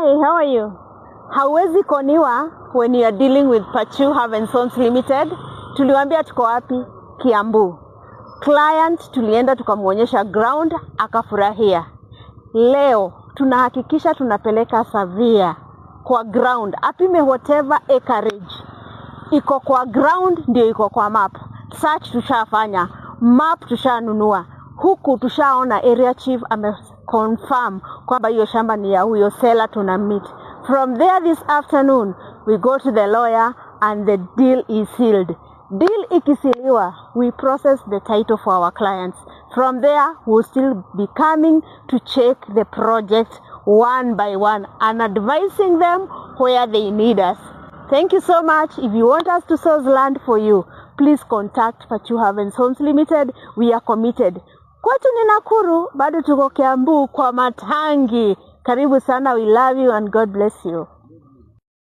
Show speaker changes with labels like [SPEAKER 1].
[SPEAKER 1] Hi, how are you? Hauwezi koniwa when you are dealing with Pachu Have & Sons Limited. Tuliwaambia tuko wapi? Kiambu. Client tulienda tukamuonyesha ground, akafurahia. Leo tunahakikisha tunapeleka surveyor kwa ground, apime whatever acreage iko kwa ground ndio iko kwa map. Search tushafanya, map tushanunua. Huku tushaona area chief confirm kwamba hiyo shamba ni ya huyo seller tuna meet. From there this afternoon we go to the lawyer and the deal is sealed. Deal ikisiliwa, we process the title for our clients. From there we'll still be coming to check the project one by one and advising them where they need us. Thank you so much. If you want us to source land for you, please contact Pachu Have & Sons Limited. We are committed. Kwetu ni Nakuru, bado tuko Kiambu kwa matangi. Karibu sana, we love you and God bless you.